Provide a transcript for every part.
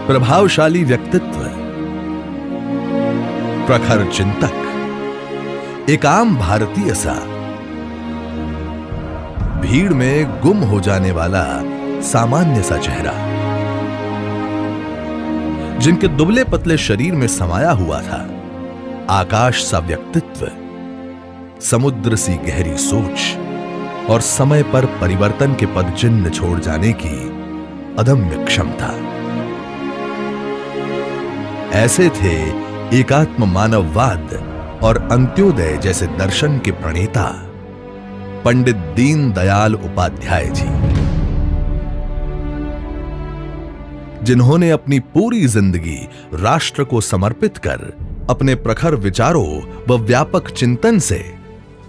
प्रभावशाली व्यक्तित्व, प्रखर चिंतक, एक आम भारतीय सा, भीड़ में गुम हो जाने वाला सामान्य सा चेहरा, जिनके दुबले पतले शरीर में समाया हुआ था आकाश सा व्यक्तित्व, समुद्र सी गहरी सोच और समय पर परिवर्तन के पदचिन्ह छोड़ जाने की अदम्य क्षमता। ऐसे थे एकात्म मानववाद और अंत्योदय जैसे दर्शन के प्रणेता पंडित दीनदयाल उपाध्याय जी, जिन्होंने अपनी पूरी जिंदगी राष्ट्र को समर्पित कर अपने प्रखर विचारों व व्यापक चिंतन से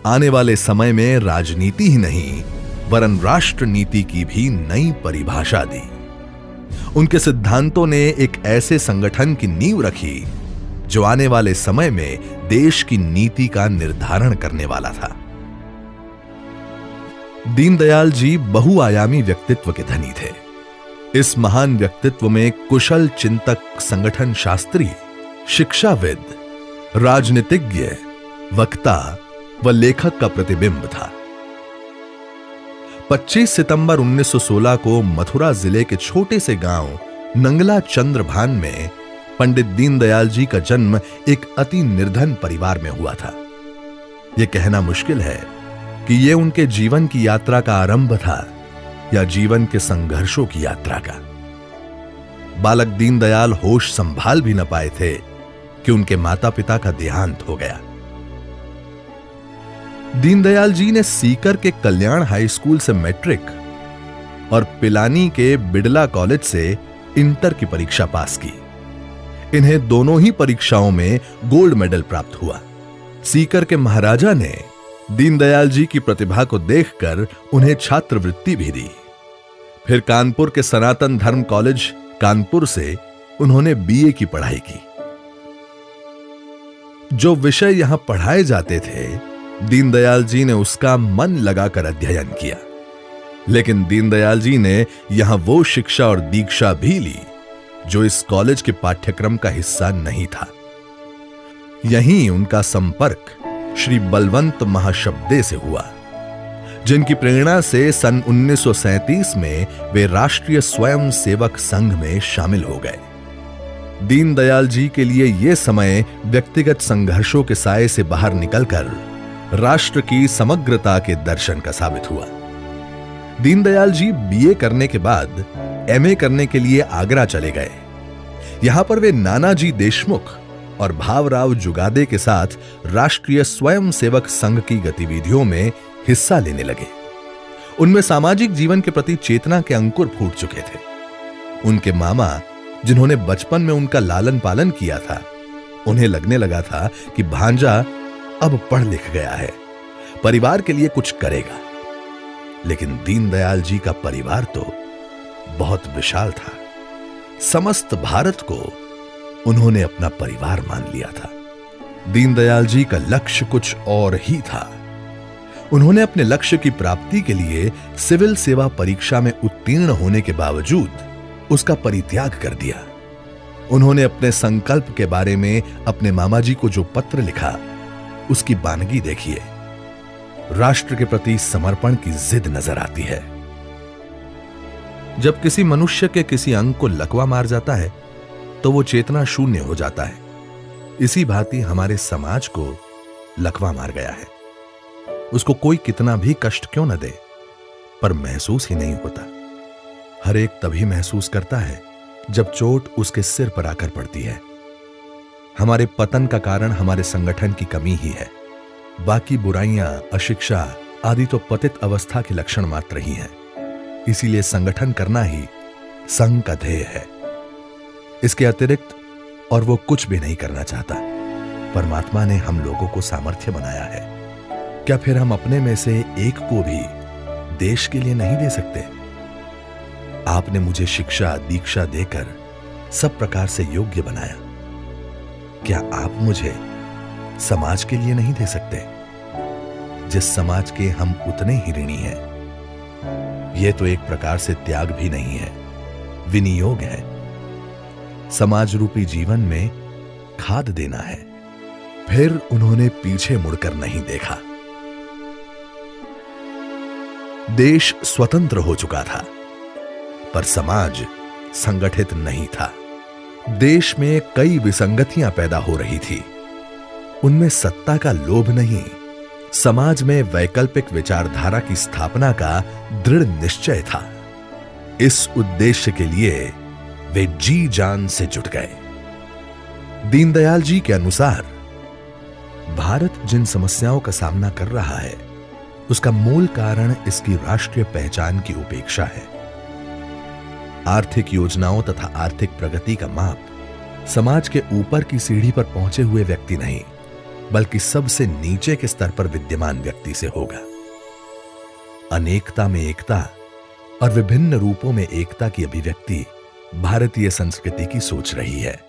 आने वाले समय में राजनीति ही नहीं वरन राष्ट्र नीति की भी नई परिभाषा दी। उनके सिद्धांतों ने एक ऐसे संगठन की नींव रखी जो आने वाले समय में देश की नीति का निर्धारण करने वाला था। दीनदयाल जी बहुआयामी व्यक्तित्व के धनी थे। इस महान व्यक्तित्व में कुशल चिंतक, संगठन शास्त्री, शिक्षाविद, राजनीतिज्ञ, वक्ता व लेखक का प्रतिबिंब था। 25 सितंबर 1916 को मथुरा जिले के छोटे से गांव नंगला चंद्रभान में पंडित दीनदयाल जी का जन्म एक अति निर्धन परिवार में हुआ था। यह कहना मुश्किल है कि यह उनके जीवन की यात्रा का आरंभ था या जीवन के संघर्षों की यात्रा का। बालक दीनदयाल होश संभाल भी न पाए थे कि उनके माता पिता का देहांत हो गया। दीनदयाल जी ने सीकर के कल्याण हाई स्कूल से मैट्रिक और पिलानी के बिड़ला कॉलेज से इंटर की परीक्षा पास की। इन्हें दोनों ही परीक्षाओं में गोल्ड मेडल प्राप्त हुआ। सीकर के महाराजा ने दीनदयाल जी की प्रतिभा को देखकर उन्हें छात्रवृत्ति भी दी। फिर कानपुर के सनातन धर्म कॉलेज कानपुर से उन्होंने बीए की पढ़ाई की। जो विषय यहां पढ़ाए जाते थे, दीनदयाल जी ने उसका मन लगाकर अध्ययन किया। लेकिन दीनदयाल जी ने यहां वो शिक्षा और दीक्षा भी ली जो इस कॉलेज के पाठ्यक्रम का हिस्सा नहीं था। यहीं उनका संपर्क श्री बलवंत महाशब्दे से हुआ, जिनकी प्रेरणा से सन 1937 में वे राष्ट्रीय स्वयं सेवक संघ में शामिल हो गए। दीनदयाल जी के लिए यह समय व्यक्तिगत संघर्षों के साए से बाहर निकलकर राष्ट्र की समग्रता के दर्शन का साबित हुआ। दीनदयाल जी बीए करने के बाद एमए करने के लिए आगरा चले गए। यहां पर वे नानाजी देशमुख और भावराव जुगादे के साथ राष्ट्रीय स्वयं सेवक संघ की गतिविधियों में हिस्सा लेने लगे। उनमें सामाजिक जीवन के प्रति चेतना के अंकुर फूट चुके थे। उनके मामा, जिन्होंने बचपन में उनका लालन पालन किया था, उन्हें लगने लगा था कि भांजा अब पढ़ लिख गया है, परिवार के लिए कुछ करेगा। लेकिन दीनदयाल जी का परिवार तो बहुत विशाल था। समस्त भारत को उन्होंने अपना परिवार मान लिया था। दीनदयाल जी का लक्ष्य कुछ और ही था। उन्होंने अपने लक्ष्य की प्राप्ति के लिए सिविल सेवा परीक्षा में उत्तीर्ण होने के बावजूद उसका परित्याग कर दिया। उन्होंने अपने संकल्प के बारे में अपने मामा जी को जो पत्र लिखा, उसकी बानगी देखिए। राष्ट्र के प्रति समर्पण की जिद नजर आती है। जब किसी मनुष्य के किसी अंग को लकवा मार जाता है तो वो चेतना शून्य हो जाता है। इसी भांति हमारे समाज को लकवा मार गया है। उसको कोई कितना भी कष्ट क्यों न दे, पर महसूस ही नहीं होता। हर एक तभी महसूस करता है जब चोट उसके सिर पर आकर पड़ती है। हमारे पतन का कारण हमारे संगठन की कमी ही है। बाकी बुराइयां, अशिक्षा आदि तो पतित अवस्था के लक्षण मात्र ही हैं। इसीलिए संगठन करना ही संघ का ध्येय है। इसके अतिरिक्त और वो कुछ भी नहीं करना चाहता। परमात्मा ने हम लोगों को सामर्थ्य बनाया है। क्या फिर हम अपने में से एक को भी देश के लिए नहीं दे सकते? आपने मुझे शिक्षा, दीक्षा देकर सब प्रकार से योग्य बनाया। क्या आप मुझे समाज के लिए नहीं दे सकते, जिस समाज के हम उतने ही ऋणी हैं? यह तो एक प्रकार से त्याग भी नहीं है, विनियोग है। समाज रूपी जीवन में खाद देना है। फिर उन्होंने पीछे मुड़कर नहीं देखा। देश स्वतंत्र हो चुका था, पर समाज संगठित नहीं था। देश में कई विसंगतियां पैदा हो रही थी। उनमें सत्ता का लोभ नहीं, समाज में वैकल्पिक विचारधारा की स्थापना का दृढ़ निश्चय था। इस उद्देश्य के लिए वे जी जान से जुट गए। दीनदयाल जी के अनुसार भारत जिन समस्याओं का सामना कर रहा है, उसका मूल कारण इसकी राष्ट्रीय पहचान की उपेक्षा है। आर्थिक योजनाओं तथा आर्थिक प्रगति का माप समाज के ऊपर की सीढ़ी पर पहुंचे हुए व्यक्ति नहीं, बल्कि सबसे नीचे के स्तर पर विद्यमान व्यक्ति से होगा। अनेकता में एकता और विभिन्न रूपों में एकता की अभिव्यक्ति भारतीय संस्कृति की सोच रही है।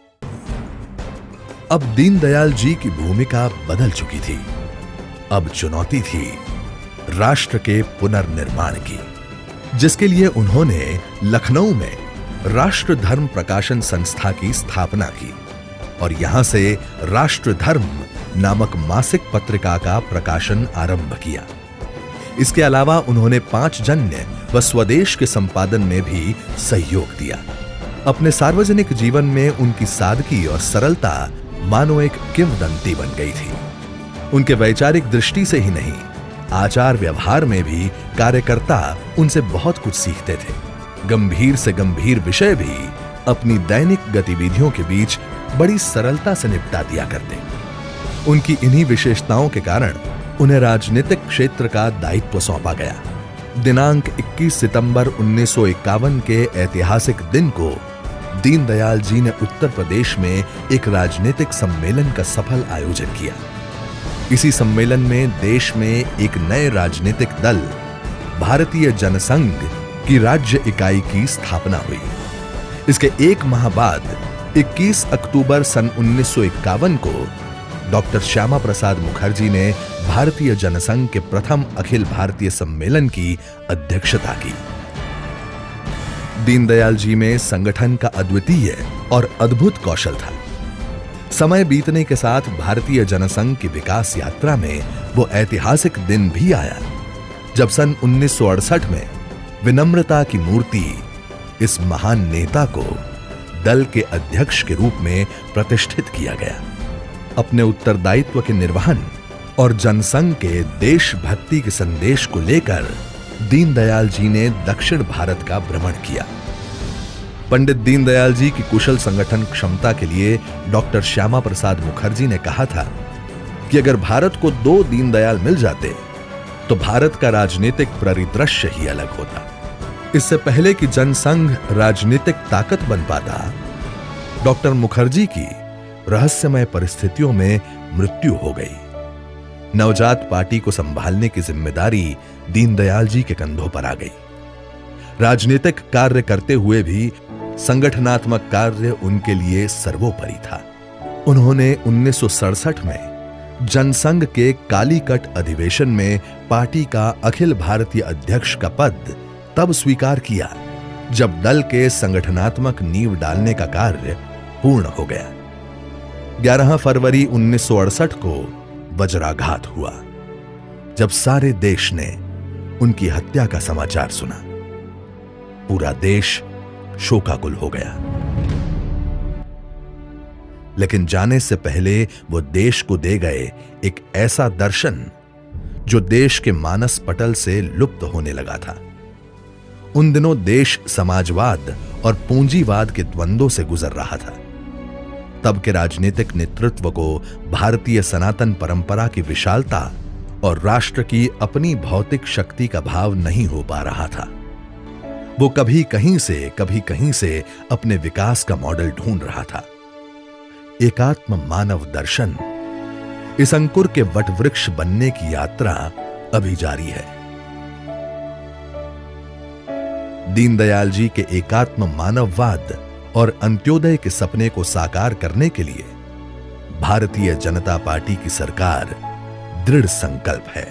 अब दीनदयाल जी की भूमिका बदल चुकी थी। अब चुनौती थी राष्ट्र के पुनर्निर्माण की, जिसके लिए उन्होंने लखनऊ में राष्ट्र धर्म प्रकाशन संस्था की स्थापना की और यहां से राष्ट्र धर्म नामक मासिक पत्रिका का प्रकाशन आरंभ किया। इसके अलावा उन्होंने पांचजन्य व स्वदेश के संपादन में भी सहयोग दिया। अपने सार्वजनिक जीवन में उनकी सादगी और सरलता मानो एक किंवदंती बन गई थी। उनके वैचारिक दृष्टि से ही नहीं, आचार व्यवहार में भी कार्यकर्ता उनसे बहुत कुछ सीखते थे। गंभीर से गंभीर विषय भी अपनी दैनिक गतिविधियों के बीच बड़ी सरलता से निपटा दिया करते। उनकी इन्हीं विशेषताओं के कारण उन्हें राजनीतिक क्षेत्र का दायित्व सौंपा गया। दिनांक 21 सितंबर 1951 के ऐतिहासिक दिन को दीनदयाल जी ने उत्तर प्रदेश में एक राजनीतिक सम्मेलन का सफल आयोजन किया। इसी सम्मेलन में देश में एक नए राजनीतिक दल भारतीय जनसंघ की राज्य इकाई की स्थापना हुई। इसके एक माह बाद 21 अक्टूबर सन 1951 को डॉक्टर श्यामा प्रसाद मुखर्जी ने भारतीय जनसंघ के प्रथम अखिल भारतीय सम्मेलन की अध्यक्षता की। दीनदयाल जी में संगठन का अद्वितीय और अद्भुत कौशल था। समय बीतने के साथ भारतीय जनसंघ की विकास यात्रा में वो ऐतिहासिक दिन भी आया जब सन 1968 में विनम्रता की मूर्ति इस महान नेता को दल के अध्यक्ष के रूप में प्रतिष्ठित किया गया। अपने उत्तरदायित्व के निर्वहन और जनसंघ के देशभक्ति के संदेश को लेकर दीनदयाल जी ने दक्षिण भारत का भ्रमण किया। पंडित दीनदयाल जी की कुशल संगठन क्षमता के लिए डॉक्टर श्यामा प्रसाद मुखर्जी ने कहा था कि अगर भारत को 2 दीनदयाल मिल जाते तो भारत का राजनीतिक परिदृश्य ही अलग होता। इससे पहले कि जनसंघ राजनीतिक ताकत बन पाता, डॉक्टर मुखर्जी की रहस्यमय परिस्थितियों में मृत्यु हो गई। नवजात पार्टी को संभालने की जिम्मेदारी दीनदयाल जी के कंधों पर आ गई। राजनीतिक कार्य करते हुए भी संगठनात्मक कार्य उनके लिए सर्वोपरि था। उन्होंने 1967 में जनसंघ के कालीकट अधिवेशन में पार्टी का अखिल भारतीय अध्यक्ष का पद तब स्वीकार किया जब दल के संगठनात्मक नींव डालने का कार्य पूर्ण हो गया। 11 फरवरी 1968 को वज्राघात हुआ जब सारे देश ने उनकी हत्या का समाचार सुना। पूरा देश शोकाकुल हो गया। लेकिन जाने से पहले वो देश को दे गए एक ऐसा दर्शन जो देश के मानस पटल से लुप्त होने लगा था। उन दिनों देश समाजवाद और पूंजीवाद के द्वंद्वों से गुजर रहा था। तब के राजनीतिक नेतृत्व को भारतीय सनातन परंपरा की विशालता और राष्ट्र की अपनी भौतिक शक्ति का भाव नहीं हो पा रहा था। वो कभी कहीं से अपने विकास का मॉडल ढूंढ रहा था। एकात्म मानव दर्शन इस अंकुर के वटवृक्ष बनने की यात्रा अभी जारी है। दीनदयाल जी के एकात्म मानववाद और अंत्योदय के सपने को साकार करने के लिए भारतीय जनता पार्टी की सरकार दृढ़ संकल्प है।